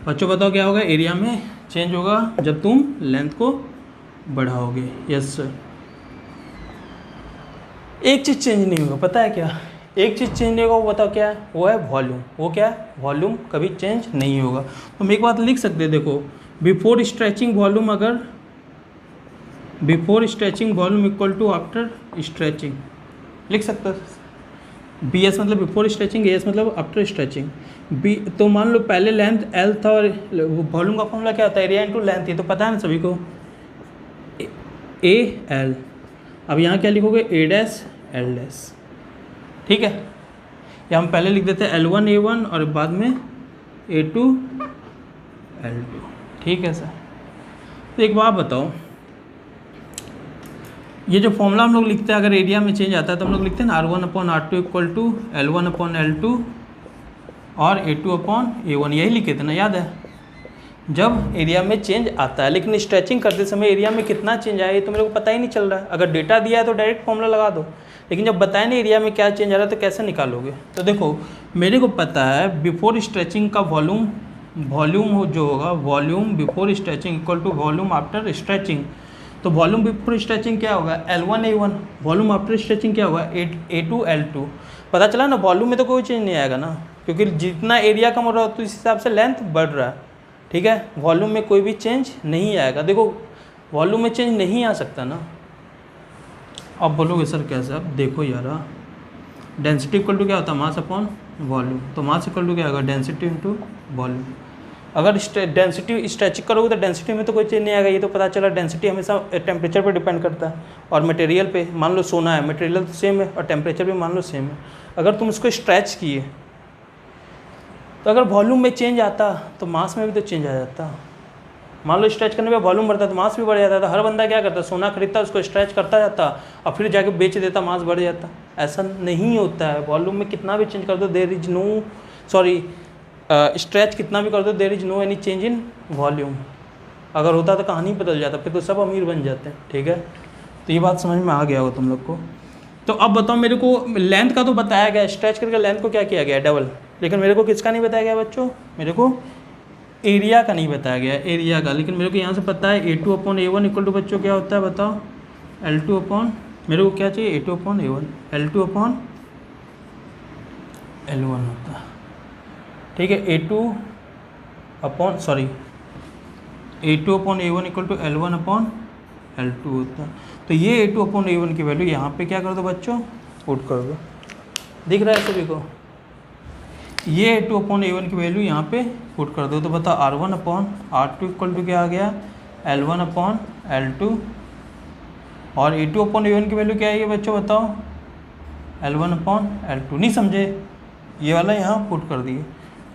बच्चों बताओ क्या होगा, एरिया में चेंज होगा जब तुम लेंथ को बढ़ाओगे। Yes sir. एक चीज़ चेंज नहीं होगा, पता है क्या, एक चीज़ चेंज नहीं होगा, वो बताओ क्या है, वो है वॉल्यूम। वो क्या है, वॉल्यूम कभी चेंज नहीं होगा। तो हम एक बात लिख सकते हैं, देखो बिफोर स्ट्रेचिंग वॉल्यूम, अगर before stretching volume equal to after stretching, लिख सकते हो। बी एस मतलब बिफोर स्ट्रेचिंग, ए एस मतलब आफ्टर स्ट्रेचिंग। बी तो मान लो पहले लेंथ एल था और वॉल्यूम का फॉर्मूला क्या होता है, एरिया इंटू लेंथ, ये तो पता है ना सभी को, ए एल। अब यहाँ क्या लिखोगे, ए डैश एल डैश, ठीक है। या हम पहले लिख देते हैं L1 A1 और बाद में A2 L2, ठीक है सर। तो एक बात बताओ, ये जो फॉर्मूला हम लोग लिखते हैं अगर एरिया में चेंज आता है तो हम लोग लिखते हैं ना R1 upon R2 equal to L1 upon L2 और A2 अपॉन A1, यही लिखे थे ना, याद है, जब एरिया में चेंज आता है। लेकिन स्ट्रेचिंग करते समय एरिया में कितना चेंज आया ये तो मेरे को पता ही नहीं चल रहा है। अगर डेटा दिया है तो डायरेक्ट फॉर्मूला लगा दो, लेकिन जब बताए नहीं एरिया में क्या चेंज आ रहा है तो कैसे निकालोगे। तो देखो मेरे को पता है बिफोर स्ट्रेचिंग का वॉल्यूम जो होगा, volume before stretching equal to volume after stretching. तो वॉल्यूम बिफोर स्ट्रेचिंग क्या होगा, L1 A1, volume after stretching क्या होगा, A2 L2। पता चला ना, वॉल्यूम में तो कोई चेंज नहीं आएगा ना, क्योंकि जितना एरिया कम हो रहा है तो इस हिसाब से लेंथ बढ़ रहा है, ठीक है। वॉल्यूम में कोई भी चेंज नहीं आएगा। देखो वॉल्यूम में चेंज नहीं आ सकता ना। अब बोलोगे सर कैसे, अब देखो यार, डेंसिटी इक्वल टू क्या होता है, मास अपॉन वॉल्यूम। तो मास इक्वल टू क्या होगा, डेंसिटी इंटू वॉल्यूम। अगर डेंसिटी स्ट्रेचिंग करोगे तो डेंसिटी में तो कोई चेंज नहीं आएगा, ये तो पता चला। डेंसिटी हमेशा टेम्परेचर पर डिपेंड करता है और मटेरियल पे। मान लो सोना है, मटेरियल तो सेम है और टेम्परेचर भी मान लो सेम है। अगर तुम इसको स्ट्रेच किए तो अगर वॉल्यूम में चेंज आता तो मास में भी तो चेंज आ जाता। मान लो स्ट्रेच करने पे वॉल्यूम बढ़ता तो मास भी बढ़ जाता। तो हर बंदा क्या करता, सोना खरीदता, उसको स्ट्रेच करता जाता और फिर जाके बेच देता, मास बढ़ जाता। ऐसा नहीं होता है। वॉल्यूम में कितना भी चेंज कर दो, there is no, sorry, stretch कितना भी कर दो, there is no any change in volume. अगर होता तो कहानी बदल जाता, फिर तो सब अमीर बन जाते हैं, ठीक है। तो ये बात समझ में आ गया होगा तुम लोग को। तो अब बताओ मेरे को, लेंथ का तो बताया गया, स्ट्रेच करके लेंथ को क्या किया गया, डबल। लेकिन मेरे को किसका नहीं बताया गया बच्चों, मेरे को एरिया का नहीं बताया गया, एरिया का। लेकिन मेरे को यहाँ से पता है A2 upon A1 equal to बच्चों क्या होता है बताओ, L2 अपॉन, मेरे को क्या चाहिए, A2 upon A1, L2 upon L1 होता है, ठीक है। A2 upon A1 equal to L1 upon L2 होता है। तो ये A2 अपॉन A1 की वैल्यू यहाँ पे क्या कर दो बच्चों, पुट कर दो। दिख रहा है सभी को, ये A2 अपॉन A1 की वैल्यू यहाँ पे पुट कर दो। तो बताओ R1 upon R2 equal to क्या आ गया, L1 अपॉन L2। और A2 अपॉन A1 की वैल्यू क्या है ये बच्चों बताओ, L1 अपॉन L2। नहीं समझे, ये वाला यहाँ पुट कर दिए।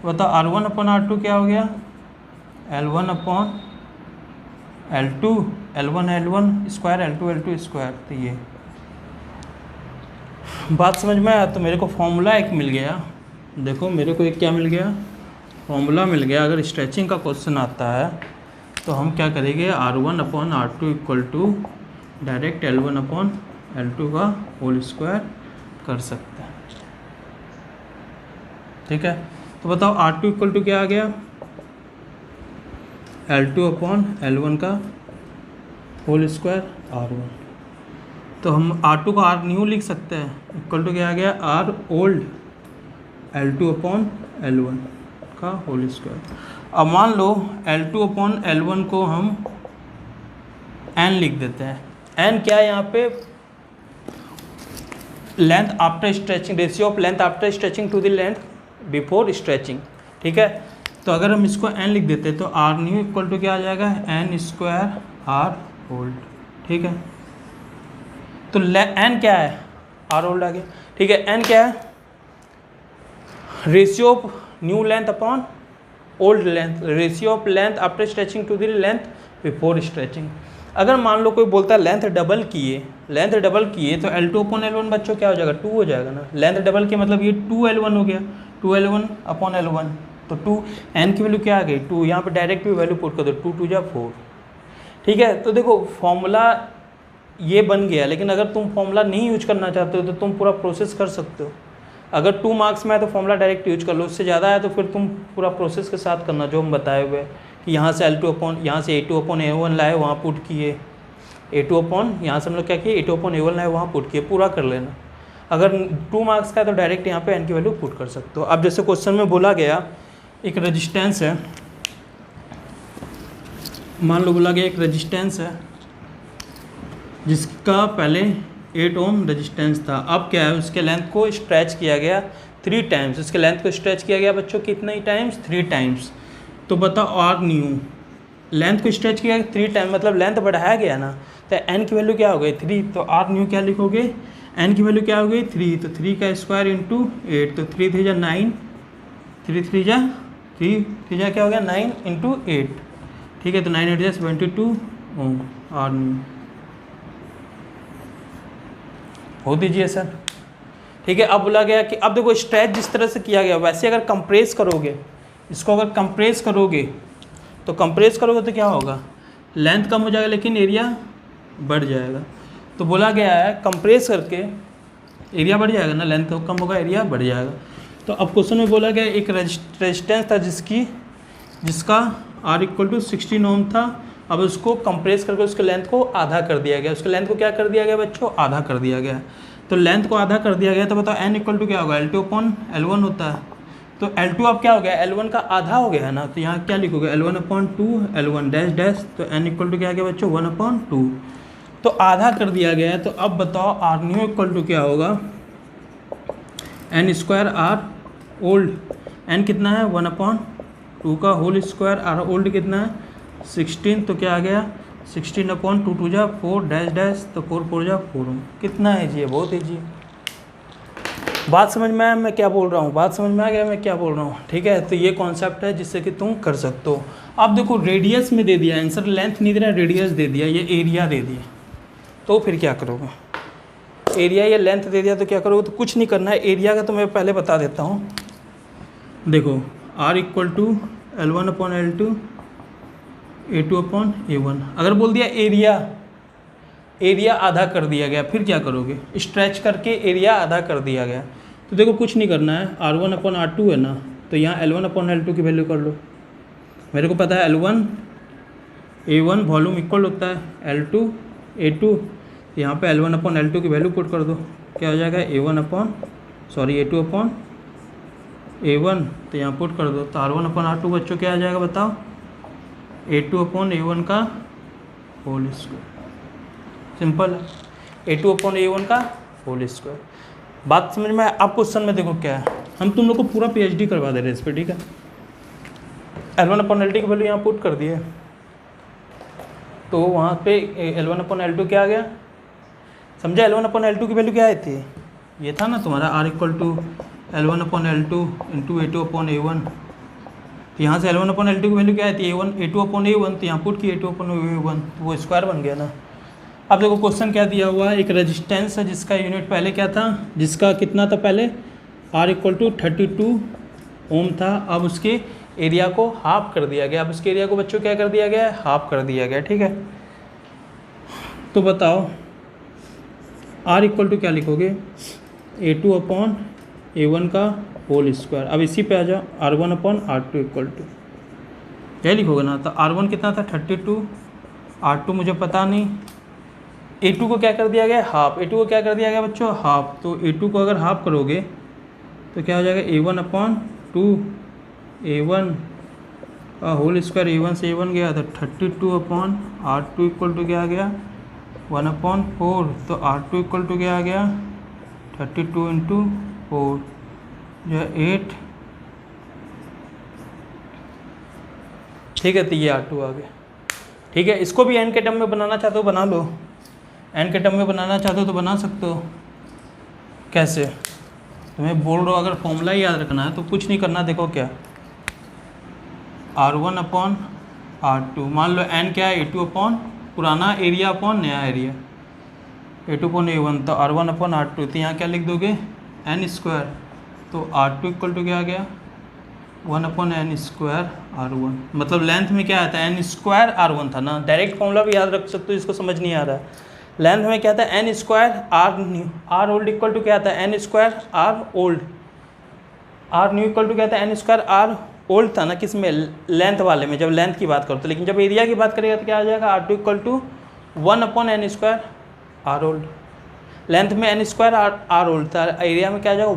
बताओ R1 अपॉन R2 क्या हो गया, L1 upon L2, L1 square, L2 square. तो ये बात समझ में आया। तो मेरे को फॉर्मूला एक मिल गया, देखो मेरे को एक क्या मिल गया, फॉर्मूला मिल गया। अगर स्ट्रेचिंग का क्वेश्चन आता है तो हम क्या करेंगे, R1 upon R2 equal to direct L1 upon L2 का होल स्क्वायर कर सकते हैं, ठीक है। तो बताओ R2 इक्वल टू क्या आ गया, L2 अपॉन L1 का होल स्क्वायर R1। तो हम R2 को R न्यू लिख सकते हैं, इक्वल टू क्या आ गया, R old L2 upon L1 का होल स्क्वायर। अब मान लो L2 अपॉन L1 को हम एन लिख देते हैं। एन क्या है यहाँ पे, length after stretching, ratio of length after stretching to the length before stretching, ठीक है। तो अगर हम इसको एन लिख देते हैं तो आर न्यू इक्वल टू क्या आ जाएगा, एन स्क्वायर आर होल्ड, ठीक है। तो एन क्या है, आर होल्ड आ गया, ठीक है। एन क्या है, ratio of new length upon old length, ratio of length after stretching to the length before stretching. अगर मान लो कोई बोलता है लेंथ डबल किए, लेंथ डबल किए तो L2 अपॉन L1 बच्चों क्या हो जाएगा, 2 हो जाएगा ना। लेंथ डबल किए मतलब ये 2L1 हो गया, 2L1 अपॉन L1, तो 2 एन की वैल्यू क्या आ गई 2, यहाँ पे डायरेक्ट भी वैल्यू पुट कर दो, 2 2 जा 4, ठीक है। तो देखो फॉर्मूला ये बन गया, लेकिन अगर तुम फॉर्मूला नहीं यूज करना चाहते हो तो तुम पूरा प्रोसेस कर सकते हो। अगर 2 मार्क्स में है तो फॉर्मूला डायरेक्ट यूज कर लो, उससे ज़्यादा है तो फिर तुम पूरा प्रोसेस के साथ करना जो हम बताए हुए कि यहाँ से L2 अपॉन, यहाँ से A2 अपॉन A1 लाए वहाँ पुट किए, A2 अपॉन यहाँ से हम लोग क्या किए A2 अपॉन A1 लाए वहाँ पुट किए, पूरा कर लेना। अगर 2 मार्क्स का है तो डायरेक्ट यहाँ पे एन की वैल्यू पुट कर सकते हो। अब जैसे क्वेश्चन में बोला गया एक रेजिस्टेंस है, मान लो बोला गया एक रेजिस्टेंस है जिसका पहले 8 ओम रेजिस्टेंस था, अब क्या है उसके लेंथ को स्ट्रेच किया गया 3 टाइम्स, उसके लेंथ को स्ट्रेच किया गया बच्चों कितने टाइम्स, 3 टाइम्स। तो बताओ आर न्यू, लेंथ को स्ट्रेच किया 3 टाइम मतलब लेंथ बढ़ाया गया ना, तो एन की वैल्यू क्या हो गई 3, तो आर न्यू क्या लिखोगे, एन की वैल्यू क्या हो गई 3, तो 3 का स्क्वायर इंटू 8, तो 3 3 जा 9, 3 3 जा क्या हो गया 9 इंटू 8, ठीक है। तो 9 8 जा 72 ओम आर न्यू हो दीजिए सर, ठीक है। अब बोला गया कि अब देखो स्ट्रेच जिस तरह से किया गया वैसे अगर कंप्रेस करोगे, इसको अगर कंप्रेस करोगे तो क्या होगा, लेंथ कम हो जाएगा लेकिन एरिया बढ़ जाएगा। तो बोला गया है कंप्रेस करके एरिया बढ़ जाएगा ना, लेंथ कम होगा एरिया बढ़ जाएगा। तो अब क्वेश्चन में बोला गया एक रेजिस्टेंस था जिसका R इक्वल टू 16 ओम था, अब उसको कंप्रेस करके उसके लेंथ को आधा कर दिया गया, उसके लेंथ को क्या कर दिया गया बच्चों, आधा कर दिया गया। तो लेंथ को आधा कर दिया गया तो बताओ n इक्वल टू क्या होगा, L2 अपॉन L1 होता है। तो L2 अब क्या हो गया, L1 का आधा हो गया है ना, तो यहाँ क्या लिखोगे L1 upon 2 L1 dash dash, तो n इक्वल टू क्या आ गया बच्चों 1 अपॉन 2, तो आधा कर दिया गया है। तो अब बताओ आर न्यू इक्वल टू क्या होगा, N square R old, N कितना है 1 अपॉन 2 का होल स्क्वायर, आर ओल्ड कितना है 16, तो क्या आ गया 16 अपॉन 2 2 जा 4 डैश डैश, तो 4 4 जा 4, कितना है जी, बहुत है जी। बात समझ में आया मैं क्या बोल रहा हूँ, बात समझ में आ गया मैं क्या बोल रहा हूँ, ठीक है। तो ये कॉन्सेप्ट है जिससे कि तुम कर सकते हो। अब देखो रेडियस में दे दिया आंसर, लेंथ नहीं दे रहा, रेडियस दे दिया, ये एरिया दे दिया, तो फिर क्या करोगे, एरिया या लेंथ दे दिया तो क्या करोगे, तो कुछ नहीं करना है। एरिया का तो मैं पहले बता देता हूँ, देखो R equal to L1 upon L2 A2 upon A1। अगर बोल दिया एरिया आधा कर दिया गया, फिर क्या करोगे, स्ट्रेच करके एरिया आधा कर दिया गया। तो देखो कुछ नहीं करना है, R1 अपॉन R2 है ना, तो यहाँ L1 अपॉन L2 की वैल्यू कर लो। मेरे को पता है L1 A1 वॉल्यूम इक्वल होता है L2 A2, यहाँ पे L1 अपॉन L2 की वैल्यू पुट कर दो, क्या हो जाएगा A2 अपॉन A1, तो यहाँ पुट कर दो, तो R1 अपॉन R2 बच्चों क्या आ जाएगा बताओ, A2 अपॉन A1 का होल स्क्वायर, सिंपल है, A2 अपॉन A1 का होल स्क्वायर। बात समझ में। आप क्वेश्चन में देखो क्या है, हम तुम लोग को पूरा PhD करवा दे रहे हैं इस पर, ठीक है। L1 अपॉन L2 की वैल्यू यहाँ पुट कर दिए, तो वहाँ पे L1 अपॉन L2 क्या आ गया, समझा। L1 अपॉन L2 की वैल्यू क्या आई थी, ये था ना तुम्हारा R equal to L1 upon L2 into A2 upon A1। तो यहाँ से L1 अपॉन L2 की वैल्यू क्या आई थी A2 अपॉन A1, तो यहाँ पुट की A2 अपॉन A1, तो वो स्क्वायर बन गया ना। अब देखो क्वेश्चन क्या दिया हुआ है, एक रेजिस्टेंस है जिसका यूनिट पहले क्या था, जिसका कितना था पहले R इक्वल टू 32 ओम था, अब उसके एरिया को हाफ कर दिया गया। अब उसके एरिया को बच्चों क्या कर दिया गया है, हाफ कर दिया गया, ठीक है। तो बताओ R इक्वल टू क्या लिखोगे, A2 अपॉन A1 का होल स्क्वायर। अब इसी पे आ जाओ, R1 upon R2 equal to क्या लिखोगे ना, तो R1 कितना था 32, R2 मुझे पता नहीं, A2 को क्या कर दिया गया हाफ, A2 को क्या कर दिया गया बच्चों हाफ, तो A2 को अगर हाफ करोगे तो क्या हो जाएगा A1 upon 2 A1 whole square A1 से A1 गया तो 32/R2 इक्वल टू क्या आ गया 1/4। तो R2 इक्वल टू क्या आ गया 32 × 4 जो है 8। ठीक है, तो ये R2 आ गया। ठीक है, इसको भी n के टर्म में बनाना चाहते हो बना लो, n के टर्म में बनाना चाहते हो तो बना सकते हो। कैसे, तुम्हें बोल रहा हूँ अगर फॉर्मूला ही याद रखना है तो कुछ नहीं करना। देखो क्या R1/R2, मान लो n क्या है A2 अपॉन पुराना एरिया अपॉन नया एरिया A2/A1, तो R1/R2, तो यहाँ क्या लिख दोगे n²। तो R2 इक्वल टू क्या आ गया 1/n² R1, मतलब लेंथ में क्या आता है n² R1 था ना। डायरेक्ट फॉर्मूला भी याद रख सकते हो, इसको समझ नहीं आ रहा है। लेंथ में क्या था n² R old equal to क्या आता है n² R old. R new equal to क्या था n² R ओल्ड था ना, किस में लेंथ वाले में, जब लेंथ की बात करो तो। लेकिन जब एरिया की बात करेगा तो क्या आ जाएगा R2 equal to 1/n² R old. Length में n² R ओल्ड था, एरिया में क्या आ जाएगा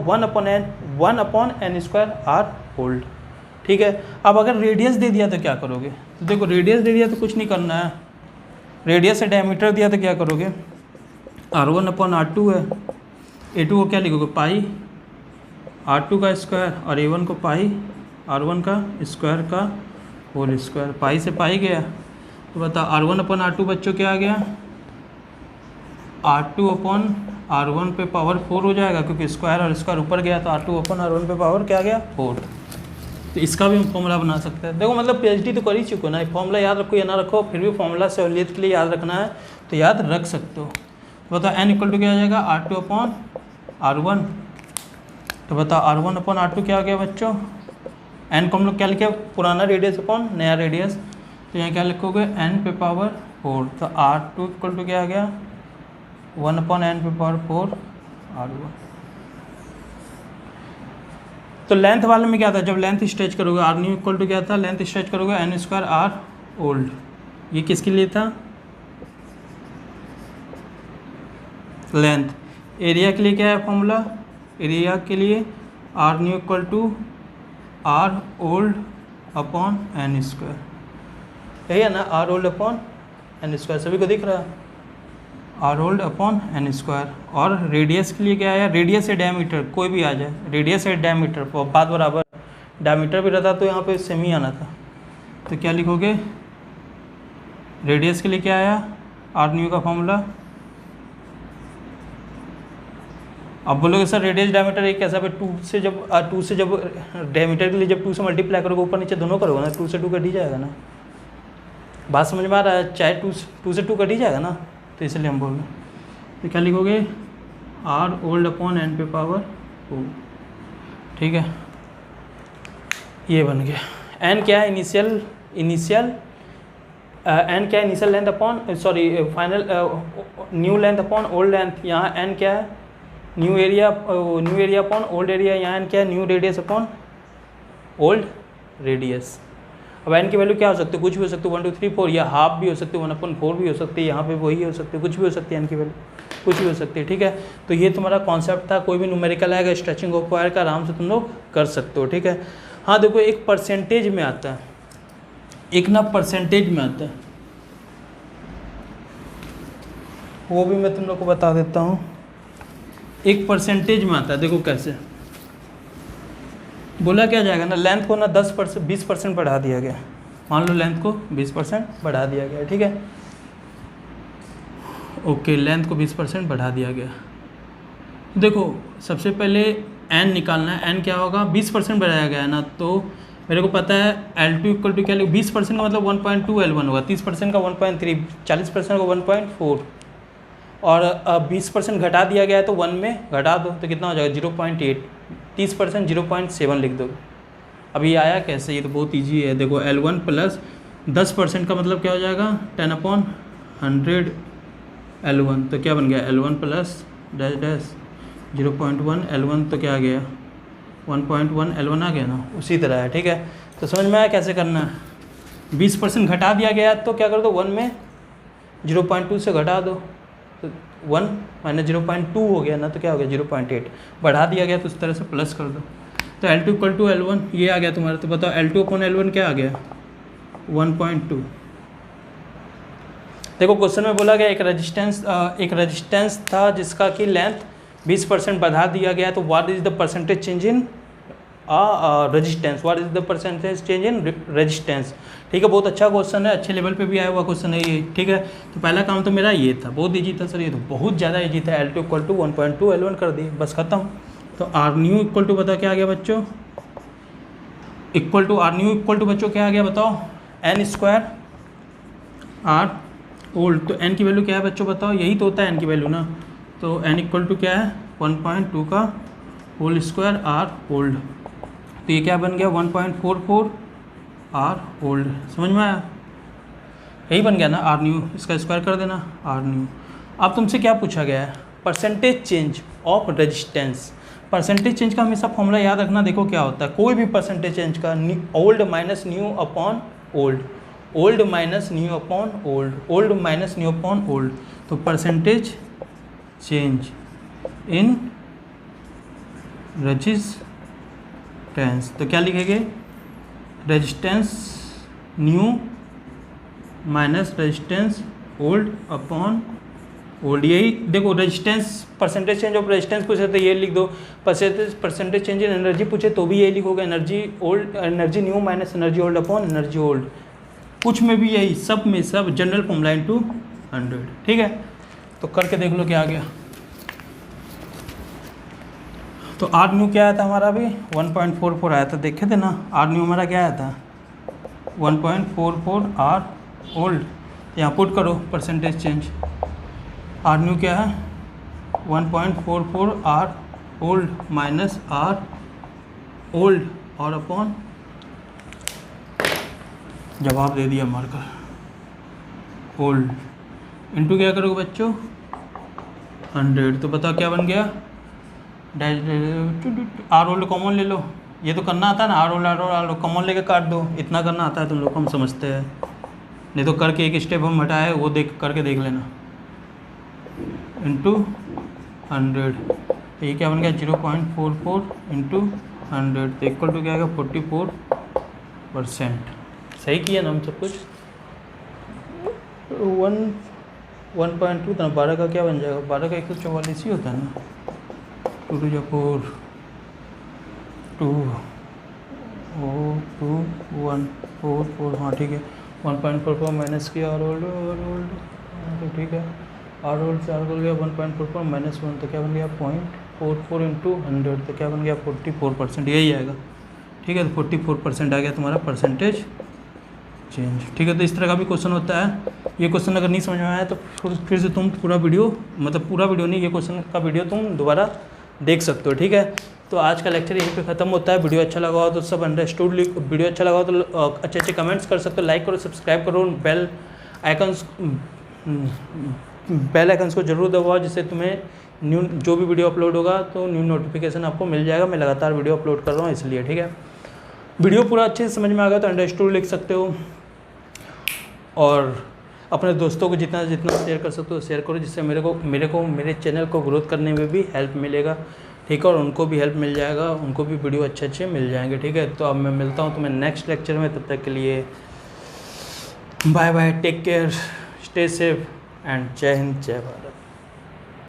1/n² R ओल्ड। ठीक है, अब अगर रेडियस दे दिया तो क्या करोगे, तो देखो रेडियस दे दिया तो कुछ नहीं करना है। रेडियस से डायमीटर दिया तो क्या करोगे R1/R2 है, A2 को क्या लिखोगे पाई R2 का स्क्वायर और A1 को पाई R1 का स्क्वायर का होल स्क्वायर। पाई से पाई गया तो बताओ R1/R2 बच्चों क्या आ गया R2/R1 पे पावर 4 हो जाएगा, क्योंकि स्क्वायर और स्क्वायर ऊपर गया तो R2/R1 पे पावर क्या आ गया 4। तो इसका भी हम फॉर्मूला बना सकते हैं। देखो मतलब PhD तो कर ही चुको ना, फॉर्मूला याद रखो या ना रखो, फिर भी फॉर्मूला सहूलियत के लिए याद रखना है तो याद रख सकते हो। बताओ n इक्वल टू क्या आ जाएगा R2/R1। तो बताओ R1/R2 क्या आ गया बच्चों, n को हम लोग क्या लिखे पुराना रेडियस अपॉन नया रेडियस, तो यहाँ क्या लिखोगे n पे पावर 4। तो R2 इक्वल टू क्या आ गया 1/n पे पावर 4 R1। तो लेंथ वाले में क्या था, जब लेंथ स्ट्रेच करोगे R न्यू इक्वल टू क्या था, लेंथ स्ट्रेच करोगे n² R ओल्ड। ये किसके लिए था लेंथ। एरिया के लिए क्या है फॉर्मूला, एरिया के लिए R new equal to R old upon n², यही है ना R ओल्ड अपॉन n², सभी को दिख रहा है R ओल्ड अपॉन n²। और रेडियस के लिए क्या है, रेडियस या डायमीटर कोई भी आ जाए, रेडियस या डायमीटर बात बराबर, डायमीटर भी रहता तो यहाँ पे सेम ही आना था। तो क्या लिखोगे रेडियस के लिए क्या आया R न्यू का फॉर्मूला। अब बोलोगे सर रेडियस डायमीटर एक कैसा पे 2 से जब डायमीटर के लिए जब 2 से मल्टीप्लाई करोगे ऊपर नीचे दोनों करोगे ना, 2 से 2 कट ही जाएगा ना। बात समझ में आ रहा है, चाहे 2 से 2 कट ही जाएगा ना, तो इसलिए हम बोल रहे हैं। तो क्या लिखोगे R ओल्ड अपॉन n पे पावर 4। ठीक है, ये बन गया। n क्या है इनिशियल n क्या है initial length upon final new length upon old length. यहाँ n क्या है new area upon old area. यहाँ n क्या है new radius upon old radius. अब n की वैल्यू क्या हो सकती है, कुछ भी हो सकती है 1 2 3 4, या हाफ भी हो सकती है 1/4 भी हो सकती है, यहाँ पे वही हो सकती है, कुछ भी हो सकती है n की वैल्यू कुछ भी हो सकती है। ठीक है, तो ये तुम्हारा कॉन्सेप्ट था। कोई भी न्यूमेरिकल आएगा स्ट्रेचिंग ऑफ वायर का आराम से तुम लोग कर सकते हो। ठीक है, हाँ देखो एक परसेंटेज में आता है, एक ना परसेंटेज में आता है, वो भी मैं तुम लोग को बता देता हूँ। एक परसेंटेज में आता है, देखो कैसे बोला क्या जाएगा ना, लेंथ को ना 20% बढ़ा दिया गया। मान लो लेंथ को 20% बढ़ा दिया गया। ठीक है, ओके, लेंथ को 20% बढ़ा दिया गया। देखो सबसे पहले n निकालना है, n क्या होगा 20% बढ़ाया गया है ना, तो मेरे को पता है L2 इक्वल टू क्या, 20% का मतलब 1.2 L1 होगा, 30% का 1.3, 40% का 1.4, और 20% घटा दिया गया है तो 1 में घटा दो तो कितना हो जाएगा 0.8, 30% 0.7 लिख दो। अभी आया कैसे, ये तो बहुत इजी है। देखो L1 प्लस 10% का मतलब क्या हो जाएगा 10/100 L1, तो क्या बन गया L1 plus dash dash 0.1 L1, तो क्या आ गया 1.1 L1 आ गया ना, उसी तरह है। ठीक है, तो समझ में आया कैसे करना है। 20% घटा दिया गया तो क्या कर दो 1 में 0.2 से घटा दो, तो 1 माइनस 0.2 हो गया ना, तो क्या हो गया 0.8। बढ़ा दिया गया तो उस तरह से प्लस कर दो, तो L2 इक्वल टू L1 ये आ गया तुम्हारा। तो बताओ L2 अपॉन L1 क्या आ गया 1.2। देखो क्वेश्चन में बोला गया एक रेजिस्टेंस था जिसका कि लेंथ 20% बढ़ा दिया गया, तो what is the percentage change in resistance, what is the percentage change in resistance. ठीक है, बहुत अच्छा क्वेश्चन है, अच्छे लेवल पे भी आया हुआ क्वेश्चन है ये। ठीक है, तो पहला काम तो मेरा ये था, बहुत ईजी था सर, ये तो बहुत ज़्यादा ईजी था। L2 इक्वल टू 1.2 L1 कर दिए, बस खत्म। तो आर न्यू इक्वल टू बता क्या आ गया बच्चों, equal to R new equal to बच्चों क्या आ गया बताओ, n स्क्वायर आर ओल्ड। तो n की वैल्यू क्या है बच्चों बताओ, यही तो होता है n की वैल्यू ना। तो n इक्वल टू क्या है 1.2 का होल स्क्वायर आर ओल्ड। तो ये क्या बन गया 1.44 आर ओल्ड। समझ में आया, यही बन गया ना आर न्यू, इसका स्क्वायर कर देना आर न्यू। अब तुमसे क्या पूछा गया है, percentage change of resistance. Percentage change का हमेशा फॉर्मूला याद रखना। देखो क्या होता है, कोई भी परसेंटेज चेंज का old minus new upon old, old minus new upon old, old minus new upon old. तो परसेंटेज चेंज इन रेजिस्टेंस, तो क्या लिखेंगे, resistance new minus resistance old upon old. यही देखो resistance, percentage change of resistance पूछे तो ये लिख दो, परसेंटेज चेंज इन एनर्जी पूछे तो भी यही लिखोगे, energy old, energy new minus energy old upon energy old. कुछ में भी यही, सब में सब जनरल फॉर्मूला इनटू 100। ठीक है, तो करके देख लो क्या आ गया। तो आर न्यू क्या आया था हमारा, अभी 1.44 आया था, देखे थे ना। आर न्यू हमारा क्या आया था 1.44 आर ओल्ड। यहाँ पुट करो परसेंटेज चेंज, आर न्यू क्या है 1.44 R old minus R old और अपॉन, जवाब दे दिया मार्कर ओल्ड, इनटू क्या करोगे बच्चों 100। तो बताओ क्या बन गया, आर ओल्ड कॉमन ले लो, ये तो करना आता है ना, आर ओल्ड कॉमन लेके काट दो, इतना करना आता है तुम लोग को, हम समझते हैं। नहीं तो करके एक स्टेप हम हटाए, वो देख करके देख लेना, इंटू 100। ये क्या बन गया 0.44 इंटू 100, तो इक्वल टू क्या आएगा 44%। सही किया ना हम सब कुछ। 1.2 था, 12 का क्या बन जाएगा, 12 का 144 ही होता है ना, 2 to 4 2 2 1 4 4, हाँ ठीक है। 1.44 माइनस किया आर ओल्ड, तो ठीक है, आर ओल्ड से आर ओल्ड गया 1.44 माइनस 1, तो क्या बन गया 0.44 इंटू 100, तो क्या बन गया 44%, यही आएगा। ठीक है, तो 44% आ गया तुम्हारा परसेंटेज चेंज। ठीक है, तो इस तरह का भी क्वेश्चन होता है। ये क्वेश्चन अगर नहीं समझ में आया तो फिर से तुम पूरा वीडियो, मतलब पूरा वीडियो नहीं, ये क्वेश्चन का वीडियो तुम दोबारा देख सकते हो। ठीक है, तो आज का लेक्चर यहीं पे ख़त्म होता है। वीडियो अच्छा लगा हो तो सब अंडरस्टूड, वीडियो अच्छा लगा हो तो अच्छे अच्छे कमेंट्स कर सकते हो, लाइक करो, सब्सक्राइब करो, बेल आइकन्स को जरूर दबाओ, जिससे तुम्हें न्यू जो भी वीडियो अपलोड होगा तो न्यू नोटिफिकेशन आपको मिल जाएगा। मैं लगातार वीडियो अपलोड कर रहा हूँ इसलिए। ठीक है, वीडियो पूरा अच्छे से समझ में आ गया तो अंडरस्टूड लिख सकते हो, और अपने दोस्तों को जितना शेयर कर सकते हो शेयर करो, जिससे मेरे चैनल को ग्रोथ करने में भी हेल्प मिलेगा। ठीक है, और उनको भी हेल्प मिल जाएगा, उनको भी वीडियो अच्छे मिल जाएंगे। ठीक है, तो अब मैं मिलता हूँ तुम्हें नेक्स्ट लेक्चर में, तब तक के लिए bye bye, take care, stay safe and जय हिंद जय भारत।